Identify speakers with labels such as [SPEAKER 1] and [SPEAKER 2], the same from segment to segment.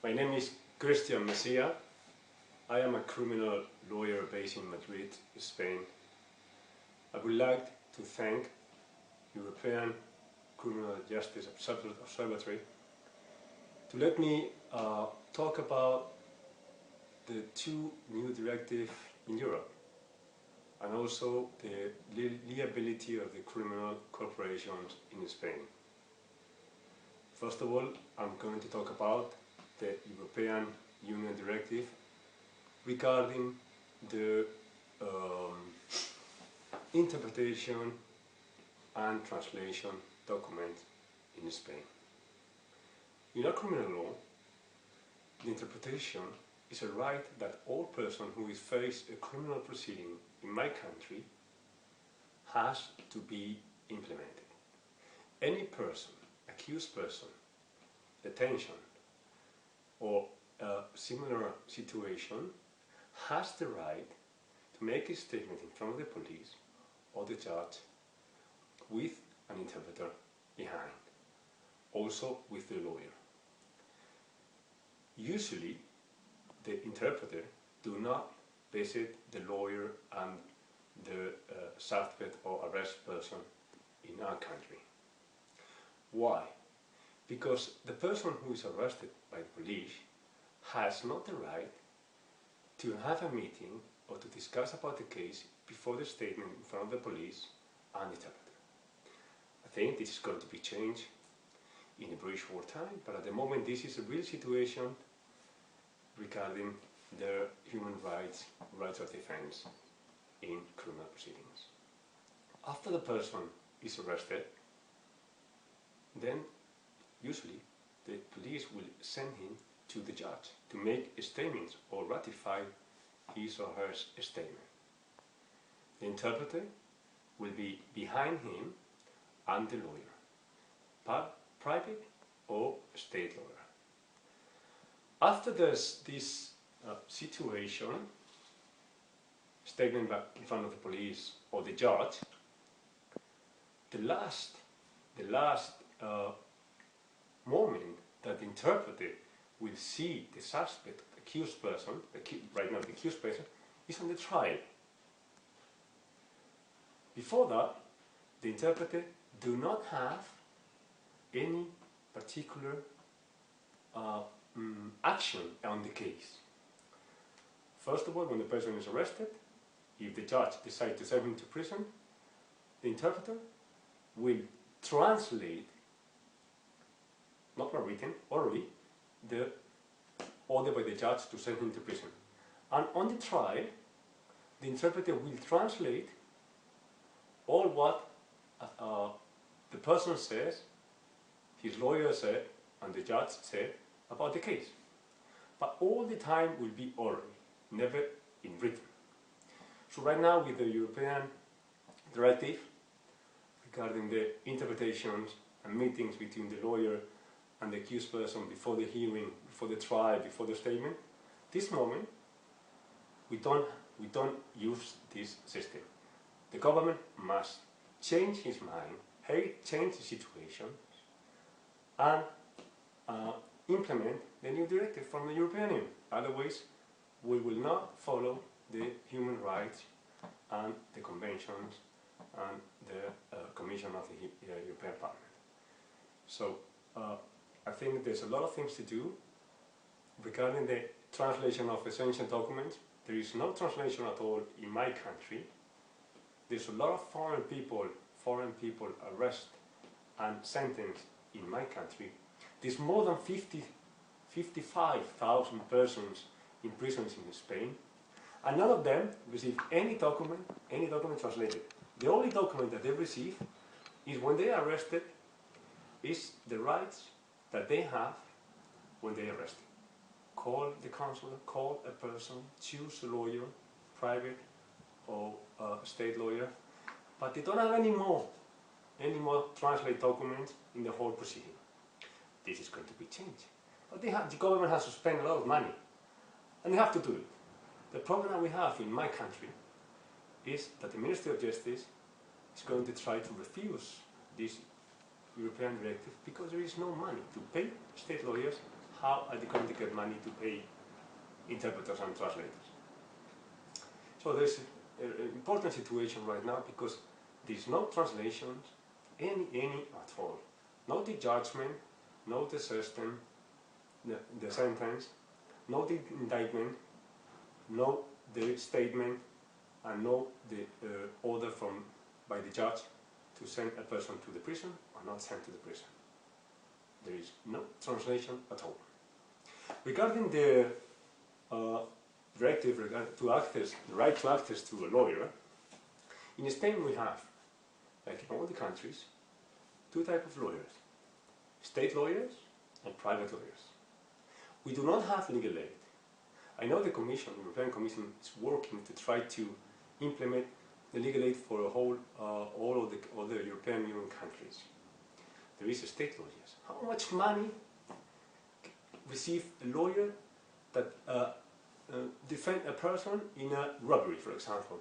[SPEAKER 1] My name is Christian Mesia. I am a criminal lawyer based in Madrid, Spain. I would like to thank European Criminal Justice Observatory to let me talk about the two new directives in Europe and also the liability of the criminal corporations in Spain. First of all, I'm going to talk about the European Union Directive regarding the interpretation and translation documents in Spain. In our criminal law, the interpretation is a right that all person who is faced a criminal proceeding in my country has to be implemented. Any person, accused person, detention or a similar situation has the right to make a statement in front of the police or the judge with an interpreter behind, also with the lawyer. Usually the interpreter do not visit the lawyer and the suspect or arrest person in our country. Why? Because the person who is arrested by the police has not the right to have a meeting or to discuss about the case before the statement in front of the police and the interpreter. I think this is going to be changed in a very short time, but at the moment this is a real situation regarding the human rights of defense in criminal proceedings. After the person is arrested, then usually the police will send him to the judge to make a statement or ratify his or her statement. The interpreter will be behind him and the lawyer, private or state lawyer. After this situation, statement in front of the police or the judge, the last moment that the interpreter will see the suspect, accused person, right now the accused person, is on the trial. Before that, the interpreter do not have any particular action on the case. First of all, when the person is arrested, if the judge decides to send him to prison, the interpreter will translate, not by written, orally, the order by the judge to send him to prison. And on the trial, the interpreter will translate all what the person says, his lawyer said, and the judge said about the case. But all the time will be orally, never in written. So right now with the European Directive regarding the interpretations and meetings between the lawyer and the accused person before the hearing, before the trial, before the statement, this moment we don't use this system. The government must change his mind, change the situation, and implement the new directive from the European Union. Otherwise, we will not follow the human rights and the conventions and the Commission of the European Parliament. So I think there's a lot of things to do regarding the translation of essential documents. There is no translation at all in my country. There's a lot of foreign people arrested and sentenced in my country. There's more than 55,000 persons in prisons in Spain, and none of them receive any document translated. The only document that they receive is when they are arrested, is the rights that they have when they are arrested. Call the consular, call a person, choose a lawyer, private or state lawyer, but they don't have any more translate documents in the whole proceeding. This is going to be changed. But the government has to spend a lot of money, and they have to do it. The problem that we have in my country is that the Ministry of Justice is going to try to refuse this European directive because there is no money to pay state lawyers how are they going to get money to pay interpreters and translators? So there's an important situation right now because there's no translations, any at all. No the judgment, no the system, the sentence, no the indictment, no the statement, and no the order by the judge to send a person to the prison or not sent to the prison. There is no translation at all. Regarding the directive to access, the right to access to a lawyer, in Spain we have, like in all the countries, two types of lawyers: state lawyers and private lawyers. We do not have legal aid. I know the Commission, the European Commission, is working to try to implement the legal aid for all of the European Union countries. There is a state lawyers. How much money receive a lawyer that defend a person in a robbery, for example,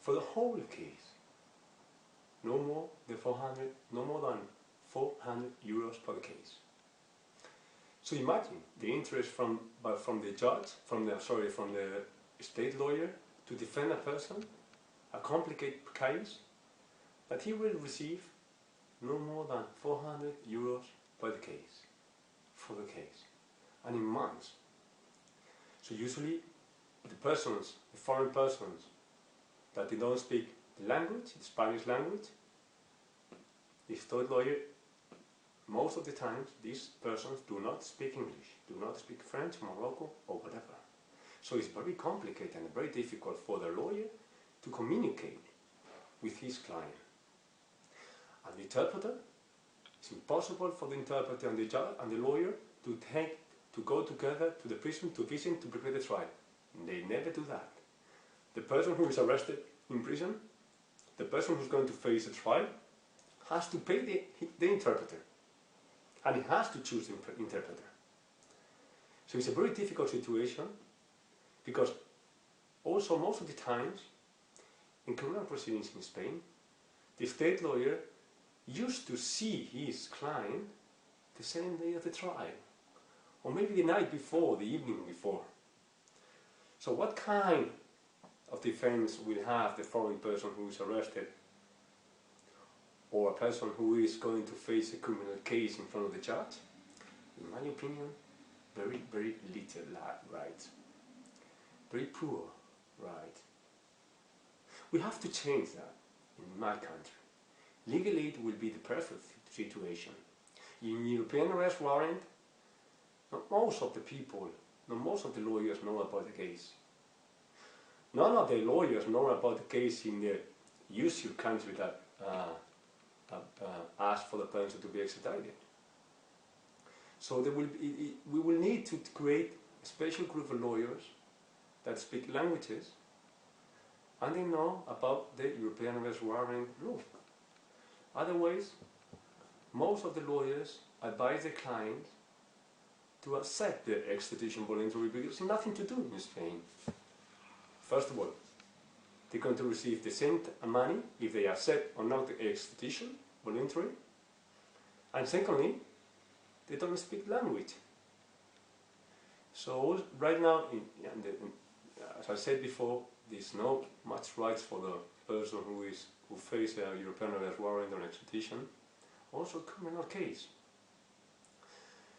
[SPEAKER 1] for the whole case? No more than 400 euros per case. So imagine the interest from the judge, from the state lawyer to defend a person, a complicated case, that he will receive no more than 400 euros per case, for the case, and in months. So usually the foreign persons that they don't speak the language, the Spanish language, the state lawyer, most of the times these persons do not speak English, do not speak French, Morocco, or whatever. So it's very complicated and very difficult for the lawyer to communicate with his client. And the interpreter, it's impossible for the interpreter and the judge and the lawyer to go together to the prison to visit to prepare the trial. They never do that. The person who is arrested in prison, the person who's going to face a trial, has to pay the interpreter. And he has to choose the interpreter. So it's a very difficult situation because also most of the times in criminal proceedings in Spain, the state lawyer used to see his client the same day of the trial, or maybe the night before, the evening before. So what kind of defense will have the foreign person who is arrested, or a person who is going to face a criminal case in front of the judge? In my opinion, very, very little right. Very poor right. We have to change that in my country. Legal aid will be the perfect situation. In European arrest warrant, not most of the people, not most of the lawyers know about the case. None of the lawyers know about the case in the usual country that ask for the person to be extradited. So we will need to create a special group of lawyers that speak languages and they know about the European arrest warrant rule. Otherwise, most of the lawyers advise the clients to accept the extradition voluntary because there's nothing to do in Spain. First of all, they're going to receive the same money if they accept or not the extradition voluntary. And secondly, they don't speak language. So right now, as I said before, there's not much rights for the person who faces a European arrest warrant or extradition, also criminal case.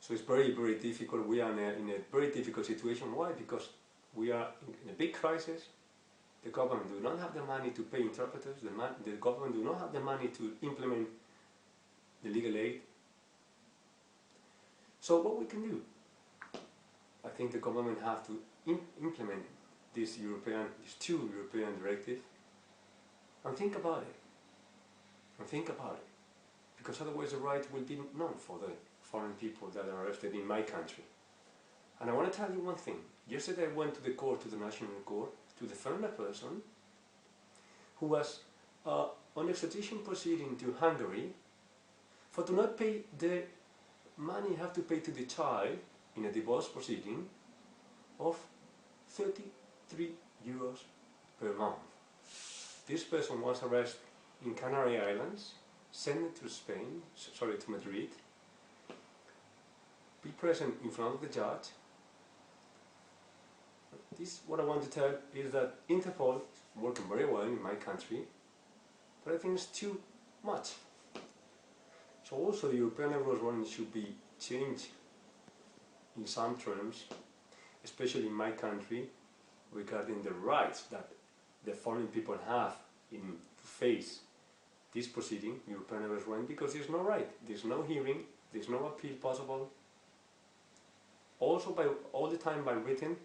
[SPEAKER 1] So it's very, very difficult. We are in a very difficult situation. Why? Because we are in a big crisis. The government do not have the money to pay interpreters. The government do not have the money to implement the legal aid. So what we can do? I think the government have to implement these two European directives and think about it. Because otherwise the right will be known for the foreign people that are arrested in my country. And I want to tell you one thing. Yesterday I went to the court, to the National Court, to defend a person who was on extradition proceeding to Hungary for to not pay the money you have to pay to the child in a divorce proceeding of 33 euros per month. This person was arrested in Canary Islands, sent to Spain, to Madrid, be present in front of the judge. What I want to tell is that Interpol is working very well in my country, but I think it's too much. So also the European level warning should be changed in some terms, especially in my country, regarding the rights that the foreign people have to face this proceeding, European level warning, because there's no right, there's no hearing, there's no appeal possible, also all the time by written,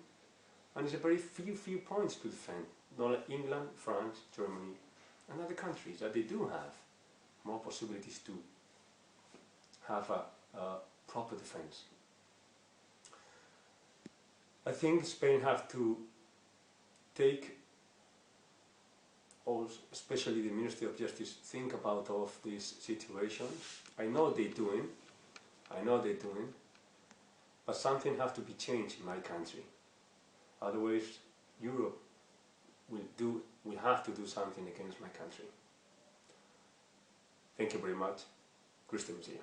[SPEAKER 1] and it's a very few points to defend, not like England, France, Germany, and other countries that they do have more possibilities to have a proper defense. I think Spain have to take, also, especially the Ministry of Justice, think about of this situation. I know they're doing, but something has to be changed in my country. Otherwise, Europe will have to do something against my country. Thank you very much. Mesia.